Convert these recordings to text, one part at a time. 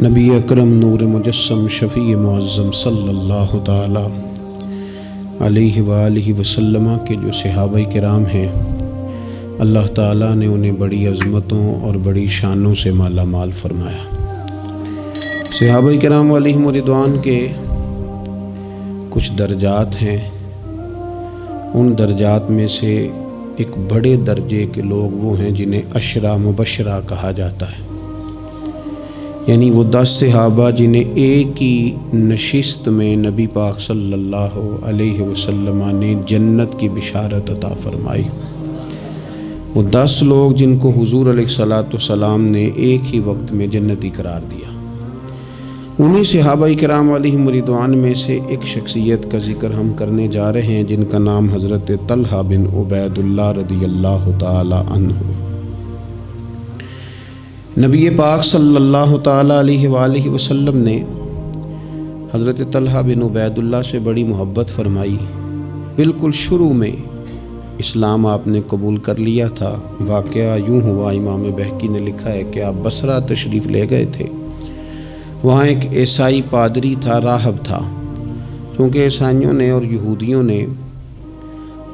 نبی اکرم نور مجسم شفیع معظم صلی اللہ تعالی علیہ وآلہ وسلم کے جو صحابہ کرام ہیں، اللہ تعالیٰ نے انہیں بڑی عظمتوں اور بڑی شانوں سے مالا مال فرمایا۔ صحابہ کرام علیہم رضوان کے کچھ درجات ہیں، ان درجات میں سے ایک بڑے درجے کے لوگ وہ ہیں جنہیں عشرہ مبشرہ کہا جاتا ہے، یعنی وہ 10 صحابہ جنہیں ایک ہی نشست میں نبی پاک صلی اللہ علیہ وسلم نے جنت کی بشارت عطا فرمائی۔ وہ 10 لوگ جن کو حضور علیہ الصلوۃ والسلام نے ایک ہی وقت میں جنتی قرار دیا۔ انہی صحابہ کرام علیہم رضوان میں سے ایک شخصیت کا ذکر ہم کرنے جا رہے ہیں جن کا نام حضرت طلحہ بن عبید اللہ رضی اللہ تعالی عنہ۔ نبی پاک صلی اللہ تعالی علیہ وآلہ وسلم نے حضرت طلحہ بن عبید اللہ سے بڑی محبت فرمائی۔ بالکل شروع میں اسلام آپ نے قبول کر لیا تھا۔ واقعہ یوں ہوا، امام بہقی نے لکھا ہے کہ آپ بصرہ تشریف لے گئے تھے۔ وہاں ایک عیسائی پادری تھا، راہب تھا۔ چونکہ عیسائیوں نے اور یہودیوں نے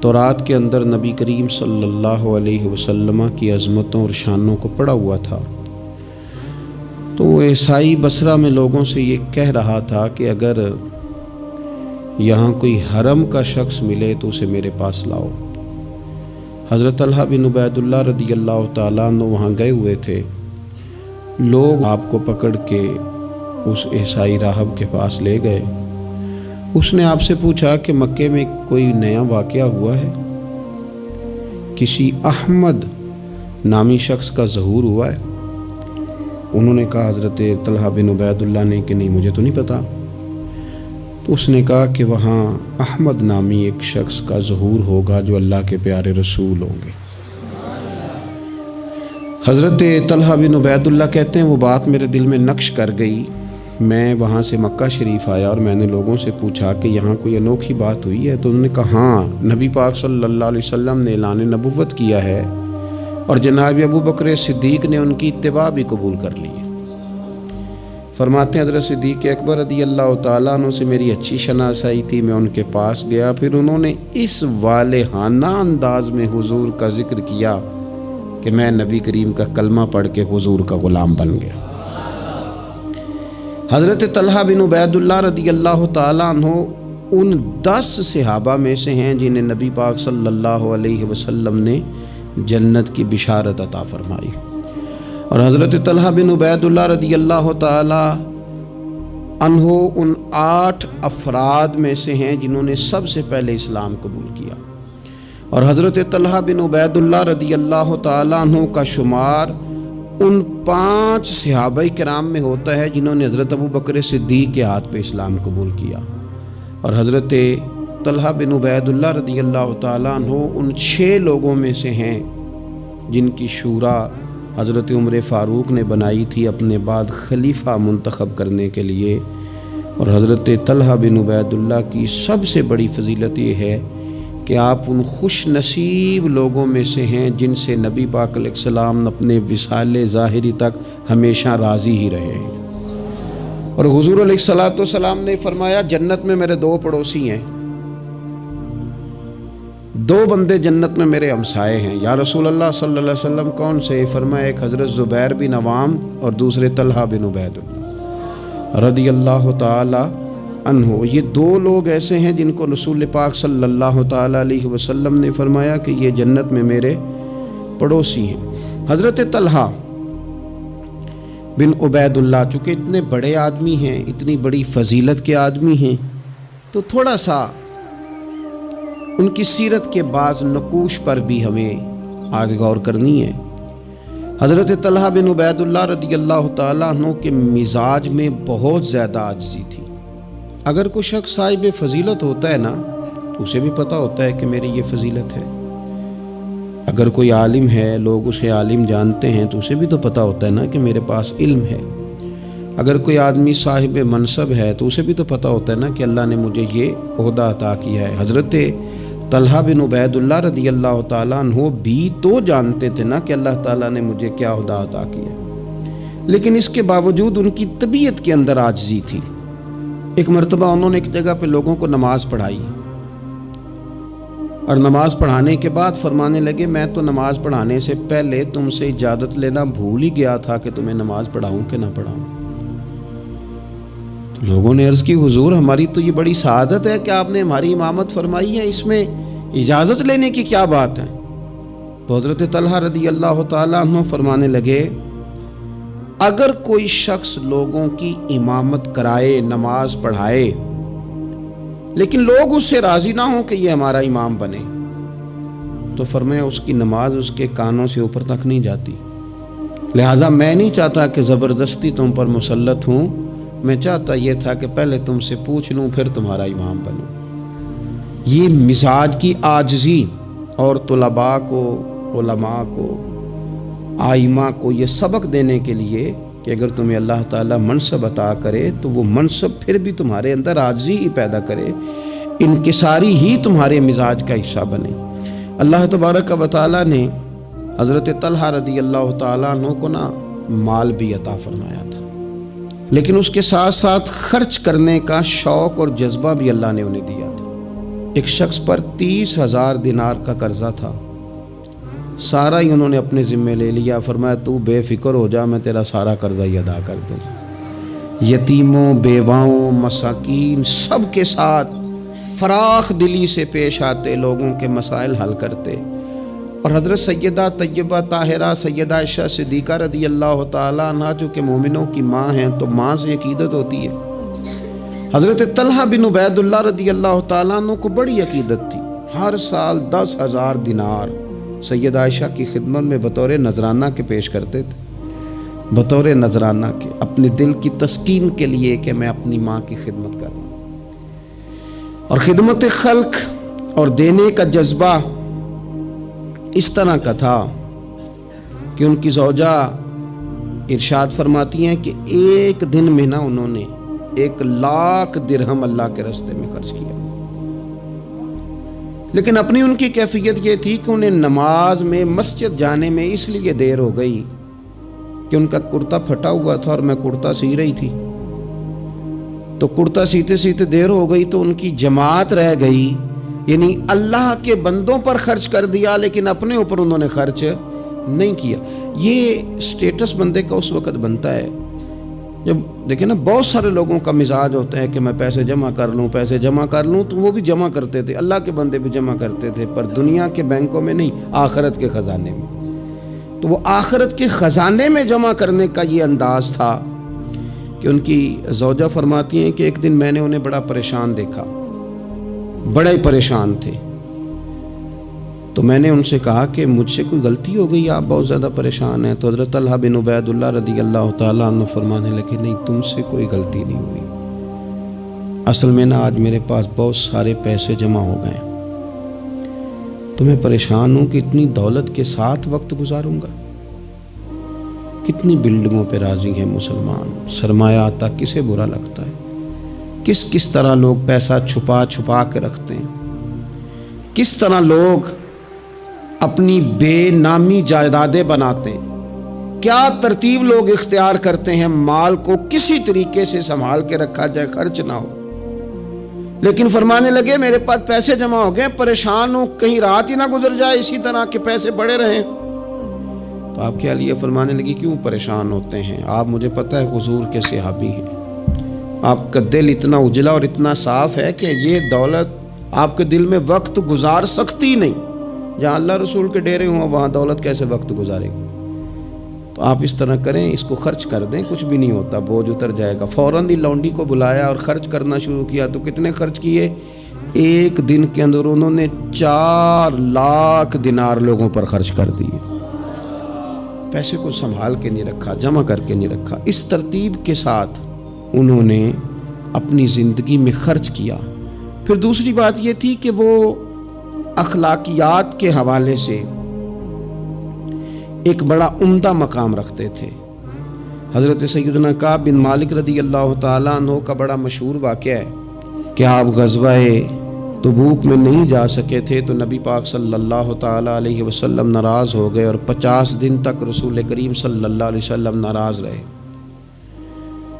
تورات کے اندر نبی کریم صلی اللہ علیہ وسلم کی عظمتوں اور شانوں کو پڑھا ہوا تھا، تو وہ عیسائی بصرہ میں لوگوں سے یہ کہہ رہا تھا کہ اگر یہاں کوئی حرم کا شخص ملے تو اسے میرے پاس لاؤ۔ حضرت طلحہ بن عبید اللہ رضی اللہ تعالیٰ عنہ وہاں گئے ہوئے تھے۔ لوگ آپ کو پکڑ کے اس عیسائی راہب کے پاس لے گئے۔ اس نے آپ سے پوچھا کہ مکے میں کوئی نیا واقعہ ہوا ہے، کسی احمد نامی شخص کا ظہور ہوا ہے؟ انہوں نے کہا، حضرت طلحہ بن عبید اللہ نے، کہ نہیں، مجھے تو نہیں پتا۔ تو اس نے کہا کہ وہاں احمد نامی ایک شخص کا ظہور ہوگا جو اللہ کے پیارے رسول ہوں گے۔ حضرت طلحہ بن عبید اللہ کہتے ہیں وہ بات میرے دل میں نقش کر گئی۔ میں وہاں سے مکہ شریف آیا اور میں نے لوگوں سے پوچھا کہ یہاں کوئی انوکھی بات ہوئی ہے؟ تو انہوں نے کہا ہاں، نبی پاک صلی اللہ علیہ وسلم نے اعلان نبوت کیا ہے اور جناب ابو بکر صدیق نے ان کی اتباع بھی قبول کر لی ہے۔ فرماتے ہیں حضرت صدیق اکبر رضی اللہ تعالیٰ عنہ سے میری اچھی شناسائی تھی، میں ان کے پاس گیا، پھر انہوں نے اس والہانہ انداز میں حضور کا ذکر کیا کہ میں نبی کریم کا کلمہ پڑھ کے حضور کا غلام بن گیا۔ حضرت طلحہ بن عبید اللہ رضی اللہ تعالیٰ عنہ ان 10 صحابہ میں سے ہیں جنہیں نبی پاک صلی اللہ علیہ وسلم نے جنت کی بشارت عطا فرمائی۔ اور حضرت طلحہ بن عبید اللہ رضی اللہ تعالی عنہ ان 8 افراد میں سے ہیں جنہوں نے سب سے پہلے اسلام قبول کیا۔ اور حضرت طلحہ بن عبید اللہ رضی اللہ تعالی عنہ کا شمار ان 5 صحابہ کرام میں ہوتا ہے جنہوں نے حضرت ابو بکر صدیق کے ہاتھ پہ اسلام قبول کیا۔ اور حضرت طلحہ بن عبید اللہ رضی اللہ تعالیٰ عنہ ان 6 لوگوں میں سے ہیں جن کی شورا حضرت عمر فاروق نے بنائی تھی اپنے بعد خلیفہ منتخب کرنے کے لیے۔ اور حضرت طلحہ بن عبید اللہ کی سب سے بڑی فضیلت یہ ہے کہ آپ ان خوش نصیب لوگوں میں سے ہیں جن سے نبی پاک علیہ السلام اپنے وصال ظاہری تک ہمیشہ راضی ہی رہے ہیں۔ اور حضور علیہ الصلوۃ والسلام نے فرمایا جنت میں میرے 2 پڑوسی ہیں، 2 بندے جنت میں میرے ہمسائے ہیں۔ یا رسول اللہ صلی اللہ علیہ وسلم کون سے؟ فرمایا ایک حضرت زبیر بن عوام اور دوسرے طلحہ بن عبید اللہ رضی اللہ تعالی عنہ۔ یہ 2 لوگ ایسے ہیں جن کو رسول پاک صلی اللہ تعالی علیہ وسلم نے فرمایا کہ یہ جنت میں میرے پڑوسی ہیں۔ حضرت طلحہ بن عبید اللہ چونکہ اتنے بڑے آدمی ہیں، اتنی بڑی فضیلت کے آدمی ہیں، تو تھوڑا سا ان کی سیرت کے بعض نقوش پر بھی ہمیں آگے غور کرنی ہے۔ حضرت طلحہ بن عبید اللہ رضی اللہ تعالیٰ عنہ کے مزاج میں بہت زیادہ عاجزی تھی۔ اگر کوئی شخص صاحب فضیلت ہوتا ہے نا تو اسے بھی پتہ ہوتا ہے کہ میری یہ فضیلت ہے۔ اگر کوئی عالم ہے، لوگ اسے عالم جانتے ہیں، تو اسے بھی تو پتہ ہوتا ہے نا کہ میرے پاس علم ہے۔ اگر کوئی آدمی صاحب منصب ہے تو اسے بھی تو پتہ ہوتا ہے نا کہ اللہ نے مجھے یہ عہدہ عطا کیا ہے۔ حضرت طلحہ بن عبید اللہ رضی اللہ تعالیٰ عنہ بھی تو جانتے تھے نا کہ اللہ تعالیٰ نے مجھے کیا عہدہ عطا کیا۔ لیکن اس کے باوجود ان کی طبیعت کے اندر عاجزی تھی۔ ایک مرتبہ انہوں نے ایک جگہ پہ لوگوں کو نماز پڑھائی، اور نماز پڑھانے کے بعد فرمانے لگے میں تو نماز پڑھانے سے پہلے تم سے اجازت لینا بھول ہی گیا تھا کہ تمہیں نماز پڑھاؤں کہ نہ پڑھاؤں۔ تو لوگوں نے عرض کی حضور ہماری تو یہ بڑی سعادت ہے کہ آپ نے ہماری امامت فرمائی ہے، اس میں اجازت لینے کی کیا بات ہے؟ تو حضرت طلحہ رضی اللہ تعالیٰ عنہ فرمانے لگے اگر کوئی شخص لوگوں کی امامت کرائے، نماز پڑھائے، لیکن لوگ اس سے راضی نہ ہوں کہ یہ ہمارا امام بنے، تو فرمایا اس کی نماز اس کے کانوں سے اوپر تک نہیں جاتی۔ لہذا میں نہیں چاہتا کہ زبردستی تم پر مسلط ہوں، میں چاہتا یہ تھا کہ پہلے تم سے پوچھ لوں پھر تمہارا امام بنوں۔ یہ مزاج کی عاجزی، اور طلباء کو، علماء کو، آئمہ کو یہ سبق دینے کے لیے کہ اگر تمہیں اللہ تعالیٰ منصب عطا کرے تو وہ منصب پھر بھی تمہارے اندر عاجزی ہی پیدا کرے، انکساری ہی تمہارے مزاج کا حصہ بنے۔ اللہ تبارک و تعالیٰ نے حضرت طلحہ رضی اللہ تعالیٰ عنہ کو مال بھی عطا فرمایا تھا، لیکن اس کے ساتھ ساتھ خرچ کرنے کا شوق اور جذبہ بھی اللہ نے انہیں دیا تھا۔ ایک شخص پر 30,000 دینار کا قرضہ تھا، سارا ہی انہوں نے اپنے ذمے لے لیا، فرمایا تو بے فکر ہو جا، میں تیرا سارا قرضہ ہی ادا کر دوں۔ یتیموں، بیواؤں، مساکین سب کے ساتھ فراخ دلی سے پیش آتے، لوگوں کے مسائل حل کرتے۔ اور حضرت سیدہ طیبہ طاہرہ سیدہ عائشہ صدیقہ رضی اللہ تعالیٰ عنہ جو کہ مومنوں کی ماں ہیں، تو ماں سے عقیدت ہوتی ہے۔ حضرت طلحہ بن عبید اللہ رضی اللہ تعالیٰ عنہ کو بڑی عقیدت تھی، ہر سال 10,000 دینار سیدہ عائشہ کی خدمت میں بطور نذرانہ کے پیش کرتے تھے، بطور نذرانہ کے، اپنے دل کی تسکین کے لیے کہ میں اپنی ماں کی خدمت کر رہا ہوں۔ اور خدمت خلق اور دینے کا جذبہ اس طرح کا تھا کہ ان کی زوجہ ارشاد فرماتی ہیں کہ ایک دن میں انہوں نے 1,00,000 درہم اللہ کے راستے میں خرچ کیا۔ لیکن اپنی ان کی کیفیت یہ تھی کہ انہیں نماز میں، مسجد جانے میں اس لیے دیر ہو گئی کہ ان کا کرتا پھٹا ہوا تھا اور میں کرتا سی رہی تھی، تو کرتا سیتے سیتے دیر ہو گئی تو ان کی جماعت رہ گئی، یعنی اللہ کے بندوں پر خرچ کر دیا لیکن اپنے اوپر انہوں نے خرچ نہیں کیا۔ یہ سٹیٹس بندے کا اس وقت بنتا ہے جب دیکھیں بہت سارے لوگوں کا مزاج ہوتا ہے کہ میں پیسے جمع کر لوں، پیسے جمع کر لوں، تو وہ بھی جمع کرتے تھے، اللہ کے بندے بھی جمع کرتے تھے، پر دنیا کے بینکوں میں نہیں، آخرت کے خزانے میں۔ تو وہ آخرت کے خزانے میں جمع کرنے کا یہ انداز تھا کہ ان کی زوجہ فرماتی ہیں کہ ایک دن میں نے انہیں بڑا پریشان دیکھا، بڑے پریشان تھے، تو میں نے ان سے کہا کہ مجھ سے کوئی غلطی ہو گئی، آپ بہت زیادہ پریشان ہیں؟ تو حضرت طلحہ بن عبید اللہ رضی اللہ تعالیٰ عنہ فرمانے لگے نہیں، تم سے کوئی غلطی نہیں ہوئی، اصل میں آج میرے پاس بہت سارے پیسے جمع ہو گئے، تو میں پریشان ہوں کہ اتنی دولت کے ساتھ وقت گزاروں گا۔ کتنی بلڈنگوں پہ راضی ہیں مسلمان، سرمایہ آتا کسے برا لگتا ہے، کس طرح لوگ پیسہ چھپا چھپا کے رکھتے ہیں، کس طرح لوگ اپنی بے نامی جائیدادیں بناتے ہیں، کیا ترتیب لوگ اختیار کرتے ہیں مال کو کسی طریقے سے سنبھال کے رکھا جائے، خرچ نہ ہو۔ لیکن فرمانے لگے میرے پاس پیسے جمع ہو گئے، پریشان ہوں کہیں رات ہی نہ گزر جائے اسی طرح کے پیسے بڑے رہیں۔ تو آپ کیا لیے فرمانے لگی کیوں پریشان ہوتے ہیں، آپ مجھے پتہ ہے حضور کے صحابی ہیں، آپ کا دل اتنا اجلا اور اتنا صاف ہے کہ یہ دولت آپ کے دل میں وقت گزار سکتی نہیں، جہاں اللہ رسول کے ڈیرے ہوں وہاں دولت کیسے وقت گزارے گی۔ تو آپ اس طرح کریں، اس کو خرچ کر دیں، کچھ بھی نہیں ہوتا، بوجھ اتر جائے گا۔ فوراً ہی لونڈی کو بلایا اور خرچ کرنا شروع کیا۔ تو کتنے خرچ کیے؟ ایک دن کے اندر انہوں نے 4,00,000 دینار لوگوں پر خرچ کر دیے۔ پیسے کو سنبھال کے نہیں رکھا، جمع کر کے نہیں رکھا، اس ترتیب کے ساتھ انہوں نے اپنی زندگی میں خرچ کیا۔ پھر دوسری بات یہ تھی کہ وہ اخلاقیات کے حوالے سے ایک بڑا عمدہ مقام رکھتے تھے۔ حضرت سیدنا کعب بن مالک رضی اللہ تعالیٰ عنہ کا بڑا مشہور واقعہ ہے کہ آپ غزوہ تبوک میں نہیں جا سکے تھے، تو نبی پاک صلی اللہ تعالیٰ علیہ وسلم ناراض ہو گئے اور 50 دن تک رسول کریم صلی اللہ علیہ وسلم ناراض رہے۔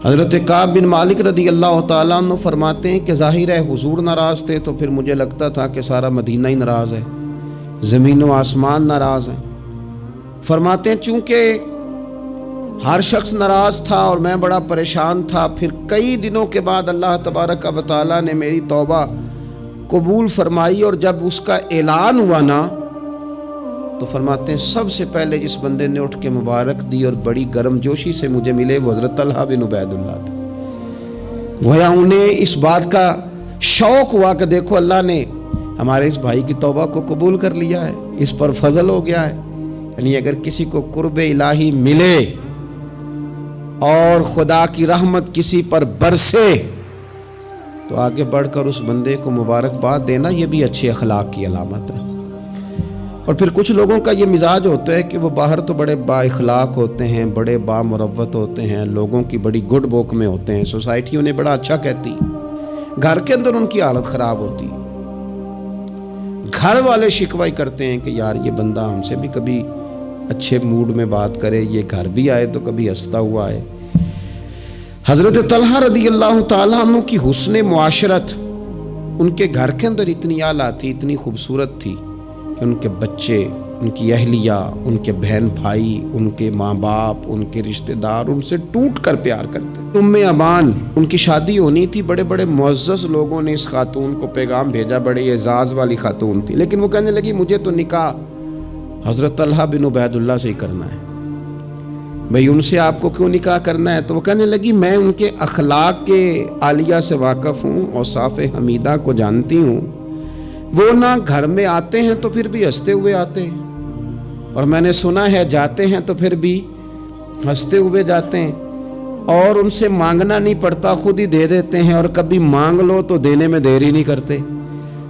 حضرت کعب بن مالک رضی اللہ تعالیٰ عنہ فرماتے ہیں کہ ظاہر ہے حضور ناراض تھے تو پھر مجھے لگتا تھا کہ سارا مدینہ ہی ناراض ہے، زمین و آسمان ناراض ہیں۔ فرماتے ہیں چونکہ ہر شخص ناراض تھا اور میں بڑا پریشان تھا، پھر کئی دنوں کے بعد اللہ تبارک و تعالیٰ نے میری توبہ قبول فرمائی، اور جب اس کا اعلان ہوا نا تو فرماتے ہیں سب سے پہلے جس بندے نے اٹھ کے مبارک دی اور بڑی گرم جوشی سے مجھے ملے وہ حضرت طلحہ بن عبید اللہ تھے۔ گویا انہیں اس بات کا شوق ہوا کہ دیکھو اللہ نے ہمارے اس بھائی کی توبہ کو قبول کر لیا ہے، اس پر فضل ہو گیا ہے۔ یعنی اگر کسی کو قرب الہی ملے اور خدا کی رحمت کسی پر برسے تو آگے بڑھ کر اس بندے کو مبارکباد دینا یہ بھی اچھے اخلاق کی علامت ہے۔ اور پھر کچھ لوگوں کا یہ مزاج ہوتا ہے کہ وہ باہر تو بڑے با اخلاق ہوتے ہیں، بڑے با مروت ہوتے ہیں، لوگوں کی بڑی گڈ بک میں ہوتے ہیں، سوسائٹی انہیں بڑا اچھا کہتی، گھر کے اندر ان کی حالت خراب ہوتی، گھر والے شکوہ کرتے ہیں کہ یار یہ بندہ ہم سے بھی کبھی اچھے موڈ میں بات کرے، یہ گھر بھی آئے تو کبھی ہنستا ہوا آئے۔ حضرت طلحہ رضی اللہ تعالیٰ عنہ کی حسن معاشرت ان کے گھر کے اندر اتنی اعلیٰ تھی، اتنی خوبصورت تھی کہ ان کے بچے، ان کی اہلیہ، ان کے بہن بھائی، ان کے ماں باپ، ان کے رشتہ دار ان سے ٹوٹ کر پیار کرتے۔ ام امان ان کی شادی ہونی تھی، بڑے بڑے معزز لوگوں نے اس خاتون کو پیغام بھیجا، بڑے اعزاز والی خاتون تھی، لیکن وہ کہنے لگی مجھے تو نکاح حضرت طلحہ بن عبید اللہ سے ہی کرنا ہے۔ بھئی ان سے آپ کو کیوں نکاح کرنا ہے؟ تو وہ کہنے لگی میں ان کے اخلاق کے عالیہ سے واقف ہوں، اوصاف حمیدہ کو جانتی ہوں، وہ نہ گھر میں آتے ہیں تو پھر بھی ہنستے ہوئے آتے ہیں، اور میں نے سنا ہے جاتے ہیں تو پھر بھی ہنستے ہوئے جاتے ہیں، اور ان سے مانگنا نہیں پڑتا، خود ہی دے دیتے ہیں، اور کبھی مانگ لو تو دینے میں دیر ہی نہیں کرتے۔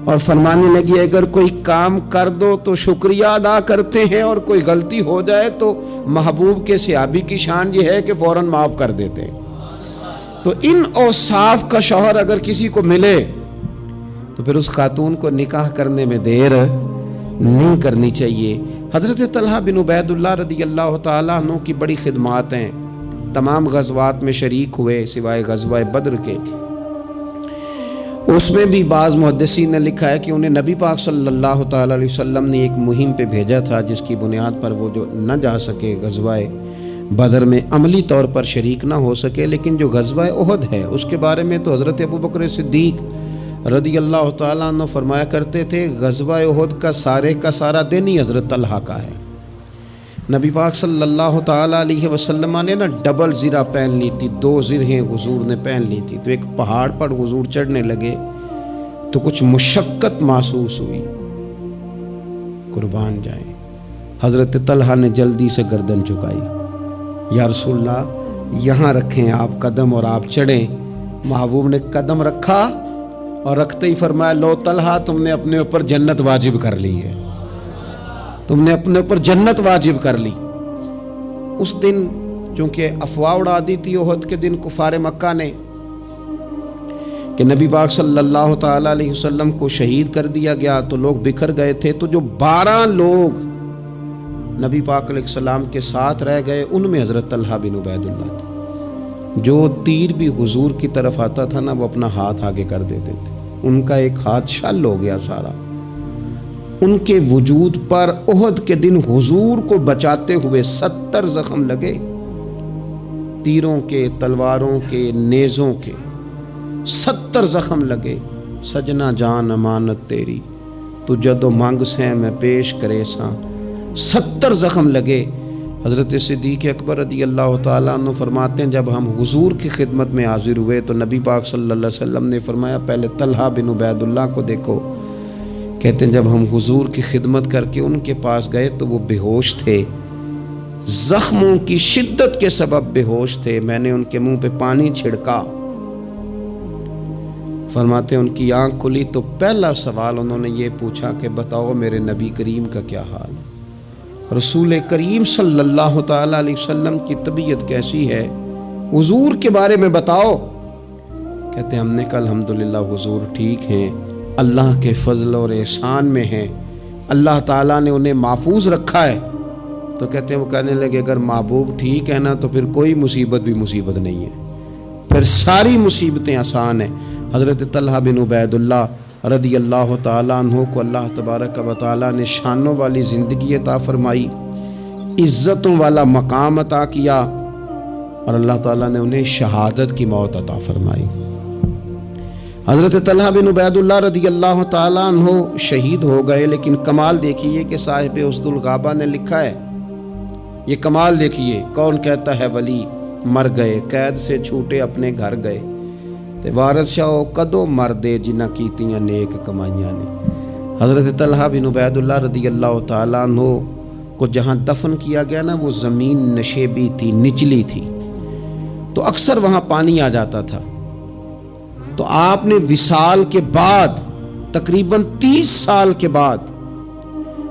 اور فرمانے لگی اگر کوئی کام کر دو تو شکریہ ادا کرتے ہیں، اور کوئی غلطی ہو جائے تو محبوب کے صحابی کی شان یہ ہے کہ فوراً معاف کر دیتے ہیں۔ تو ان اوصاف کا شوہر اگر کسی کو ملے تو پھر اس خاتون کو نکاح کرنے میں دیر نہیں کرنی چاہیے۔ حضرت طلحہ بن عبید اللہ رضی اللہ تعالیٰ عنہ کی بڑی خدمات ہیں، تمام غزوات میں شریک ہوئے سوائے غزوہ بدر کے۔ اس میں بھی بعض محدثین نے لکھا ہے کہ انہیں نبی پاک صلی اللہ تعالیٰ علیہ وسلم نے ایک مہم پہ بھیجا تھا جس کی بنیاد پر وہ جو نہ جا سکے غزوہ بدر میں، عملی طور پر شریک نہ ہو سکے، لیکن جو غزوہ احد ہے اس کے بارے میں تو حضرت ابوبکر صدیق رضی اللہ تعالیٰ عنہ فرمایا کرتے تھے غزوہ احد کا سارا دن ہی حضرت طلحہ کا ہے۔ نبی پاک صلی اللہ تعالیٰ علیہ وسلم نے نا ڈبل زرہ پہن لی تھی، 2 زرہیں حضور نے پہن لی تھی، تو ایک پہاڑ پر حضور چڑھنے لگے تو کچھ مشقت محسوس ہوئی، قربان جائیں۔ حضرت طلحہ نے جلدی سے گردن چکائی، یا رسول اللہ یہاں رکھیں آپ قدم اور آپ چڑھیں۔ محبوب نے قدم رکھا اور رکھتے ہی فرمایا لو طلحہ تم نے اپنے اوپر جنت واجب کر لی ہے، تم نے اپنے اوپر جنت واجب کر لی۔ اس دن چونکہ افواہ اڑا دی تھی احد کے دن کفار مکہ نے کہ نبی پاک صلی اللہ تعالیٰ علیہ وسلم کو شہید کر دیا گیا، تو لوگ بکھر گئے تھے، تو جو 12 لوگ نبی پاک علیہ السلام کے ساتھ رہ گئے ان میں حضرت طلحہ بن عبید اللہ تھے۔ جو تیر بھی حضور کی طرف آتا تھا نا وہ اپنا ہاتھ آگے کر دیتے تھے، ان کا ایک ہاتھ شل ہو گیا سارا۔ ان کے وجود پر احد کے دن حضور کو بچاتے ہوئے 70 زخم لگے، تیروں کے، تلواروں کے، نیزوں کے 70 زخم لگے۔ سجنا جان امانت تیری تو جدو مانگ سے میں پیش کرے ساں، 70 زخم لگے۔ حضرت صدیق اکبر رضی اللہ تعالیٰ عنہ فرماتے ہیں جب ہم حضور کی خدمت میں حاضر ہوئے تو نبی پاک صلی اللہ علیہ وسلم نے فرمایا پہلے طلحہ بن عبید اللہ کو دیکھو۔ کہتے ہیں جب ہم حضور کی خدمت کر کے ان کے پاس گئے تو وہ بے ہوش تھے، زخموں کی شدت کے سبب بے ہوش تھے، میں نے ان کے منہ پہ پانی چھڑکا۔ فرماتے ہیں ان کی آنکھ کھلی تو پہلا سوال انہوں نے یہ پوچھا کہ بتاؤ میرے نبی کریم کا کیا حال ہے، رسول کریم صلی اللہ تعالیٰ علیہ وسلم کی طبیعت کیسی ہے، حضور کے بارے میں بتاؤ۔ کہتے ہیں ہم نے کہا الحمدللہ حضور ٹھیک ہیں، اللہ کے فضل اور احسان میں ہیں، اللہ تعالیٰ نے انہیں محفوظ رکھا ہے۔ تو کہتے ہیں وہ کہنے لگے اگر محبوب ٹھیک ہے نا تو پھر کوئی مصیبت بھی مصیبت نہیں ہے، پھر ساری مصیبتیں آسان ہیں۔ حضرت طلحہ بن عبید اللہ رضی اللہ تعالیٰ عنہ کو اللہ تبارک و تعالیٰ نے شانوں والی زندگی عطا فرمائی، عزتوں والا مقام عطا کیا، اور اللہ تعالیٰ نے انہیں شہادت کی موت عطا فرمائی۔ حضرت طلحہ بن عبید اللہ رضی اللہ تعالیٰ عنہ شہید ہو گئے، لیکن کمال دیکھیے کہ صاحب اسد الغابہ نے لکھا ہے، یہ کمال دیکھیے، کون کہتا ہے ولی مر گئے، قید سے چھوٹے اپنے گھر گئے، تے وارث شاہ کدو مر دے جنہ کیتیاں نیک کمائیاں نے۔ حضرت طلحہ بن عبید اللہ رضی اللہ تعالیٰ عنہ کو جہاں دفن کیا گیا نا، وہ زمین نشیبی تھی، نچلی تھی، تو اکثر وہاں پانی آ جاتا تھا۔ تو آپ نے وصال کے بعد تقریباً 30 سال کے بعد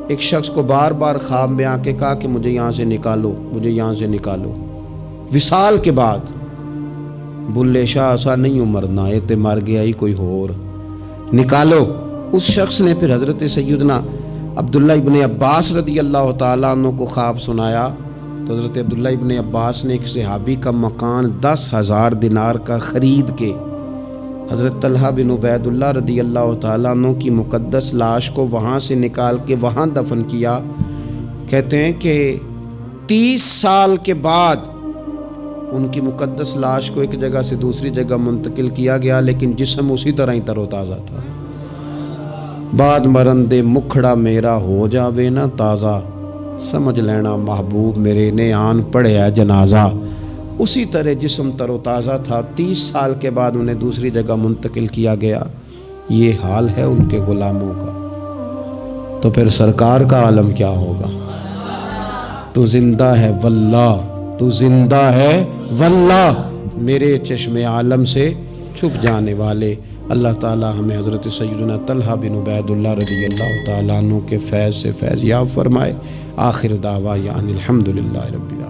ایک شخص کو بار بار خواب میں آ کے کہا کہ مجھے یہاں سے نکالو، مجھے یہاں سے نکالو۔ وصال کے بعد بلے شاہ ایسا نہیں ہو مرنا، یہ تے مر گیا ہی کوئی اور، نکالو۔ اس شخص نے پھر حضرت سیدنا عبداللہ ابن عباس رضی اللہ تعالیٰ عنہ کو خواب سنایا، تو حضرت عبداللہ ابن عباس نے ایک صحابی کا مکان 10,000 دینار کا خرید کے حضرت طلحہ بن عبید اللہ رضی اللہ تعالیٰ عنہ کی مقدس لاش کو وہاں سے نکال کے وہاں دفن کیا۔ کہتے ہیں کہ 30 سال کے بعد ان کی مقدس لاش کو ایک جگہ سے دوسری جگہ منتقل کیا گیا، لیکن جسم اسی طرح ہی تر و تازہ تھا۔ بعد مرن دے مکھڑا میرا ہو جاوے نا تازہ، سمجھ لینا محبوب میرے نے آن پڑھیا جنازہ۔ اسی طرح جسم تر و تازہ تھا، 30 سال کے بعد انہیں دوسری جگہ منتقل کیا گیا۔ یہ حال ہے ان کے غلاموں کا، تو پھر سرکار کا عالم کیا ہوگا؟ تو زندہ ہے واللہ، تو زندہ ہے واللہ، میرے چشم عالم سے چھپ جانے والے۔ اللہ تعالی ہمیں حضرت سیدنا طلحہ بن عبید اللہ رضی اللہ تعالیٰ عنہ کے فیض سے فیض یاب فرمائے۔ آخر دعوانا الحمدللہ رب العالمین۔